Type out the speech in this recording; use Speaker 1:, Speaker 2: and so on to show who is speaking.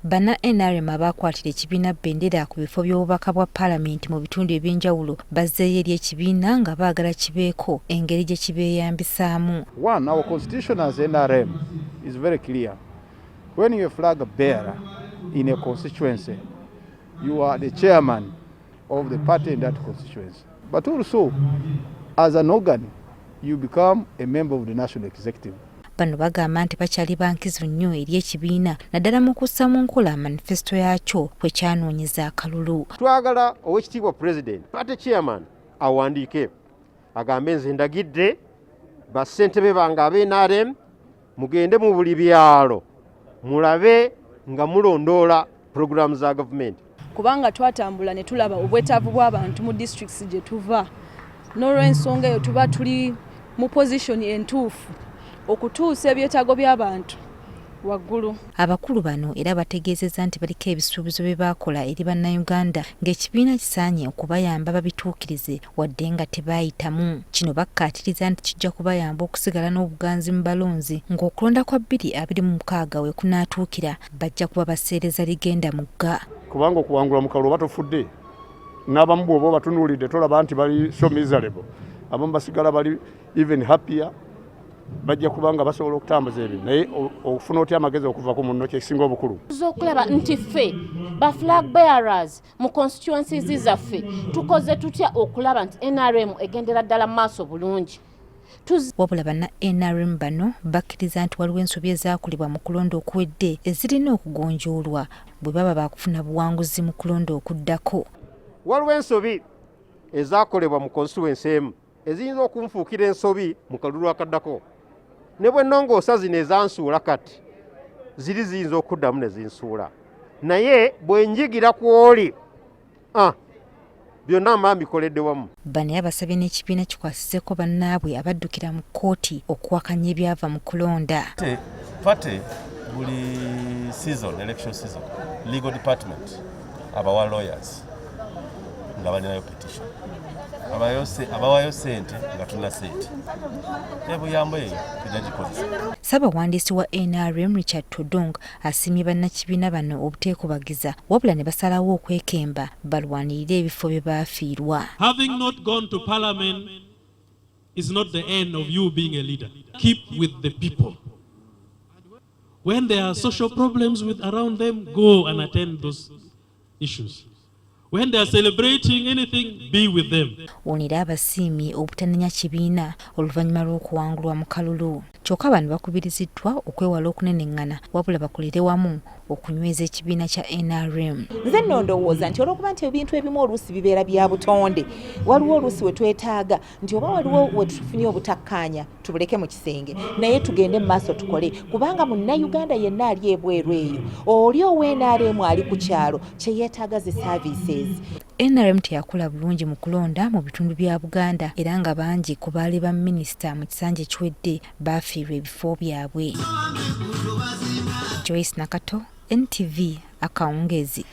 Speaker 1: Banna NRM abaakwatira ekibiina bendeera ku bifo by'obubaka bwa palamenti mu bitundu eby'enjawulo bazzeeyo eri ekibiina nga baagala kibeeko engeri gye kibeyambisaamu.
Speaker 2: One, our constitution as NRM is very clear. When you are a flag bearer in a constituency, you are the chairman of the party in that constituency. But also, as an organ, you become a member of the national executive.
Speaker 1: Bano bagamba nti bakyali bankizo nnyo eri ekibiina naddala mu kussa mu nkola manifesito yaakyo kwe kyanoonyeza akalulu.
Speaker 3: Twagala owekitiibwa president party chairman awandiike agambe nze ndagidde bassentebe bange ab'NRM mugende mu buli byalo mulabe nga mulondoola programu za gavumenti.
Speaker 4: Kubanga twatambula ne tulaba obwetaavu bw'abantu mu districts gye tuva n'olw'ensonga eyo tuba tuli mu position entuufu okutuusa ebyetaago by'abantu waggulu.
Speaker 1: Abakulu bano era bategeezezza nti baliko ebisuubizo bye baakola eri bannayuganda ng'ekibiina kisaanye okubayamba babituukirize wadde nga tebaayitamu. Kino bakkaatiriza nti kijja kubayamba okusigala n'obuganzi mu balonzi ng'okulonda kwa 2026 we kunaatuukira bajja kuba baseereza ligenda mugga.
Speaker 5: Kubanga okuwangulwa mu kalulu batufudde n'abamu bw'oba batunuulidde tolaba nti bali so miserable, abamu basigala bali even happier. Bajja kubanga basobola okutambuza ebyo naye okufuna otya amagezi okuva ku munno kyekisinga obukulu.
Speaker 6: Okulaba nti ffe ba flag bearers mu constituencies zaffe tukoze tutya okulaba nti NRM egendera ddala maaso bulungi.
Speaker 1: Wabula banna NRM bano bakkiriza nti waliwo ensobi ezaakolebwa mu kulonda okuwedde ezirina okugonjoolwa bwe baba baakufuna buwanguzi mu kulonda okuddako.
Speaker 3: Waliwo ensobi ezaakolebwa mu constituency emu eziyinza okunfuukira ensobi mu kalulu akaddako. Ne bwe nnongoosa zino ezansuula kati ziri ziyinza okuddamu ne zinsuula. Naye bwe njigira ku oli byonna mba mbikoledde wamu.
Speaker 1: Bano yabasabye n'ekibiina kikwasizeko bannaabwe abaddukira mu kkooti okuwakanya ebyava mu kulonda.
Speaker 7: Pate buli election season, legal department abawa lawyers nga balinayo petition. Abawayo sente nga tulina sente. Ebuyambo eyo tujja gikozesa.
Speaker 1: Ssaabawandiisi wa NRM Richard Todong asiimye bannakibiina bano obuteekubagiza wabula ne basalawo okwekemba balwanirire ebifo bye baafiirwa.
Speaker 8: Having not gone to parliament is not the end of you being a leader. Keep with the people. When there are social problems with around them, go and attend those issues. When they are celebrating anything, be with them. Onera abasiimye obutanenya kibiina oluvannyuma lw'okuwangulwa mu kalulu. Kyokka bano bakubiriziddwa okwewala okunenengana wabula bakolere wamu okunyweza ekibiina kya NRM.
Speaker 9: Nze nno ndowooza nti olw'okuba nti ebintu ebimu oluusi bibeera bya butonde, waliwo oluusi we twetaaga nti oba waliwo we tufunye obutakkaanya tubuleke mu kisenge naye tugende mu maaso tukole kubanga munnayuganda yenna ali ebweru eyo oli ow'NRM ali ku kyalo kye yeetaaga zi services.
Speaker 1: NRM teyakola bulungi mu kulonda mu bitundu bya Buganda era nga bangi ku baali ba minisita mu kisanja ekiwedde baafiirwa ebifo byabwe. Joyce Nakato, NTV, Akawungeezi.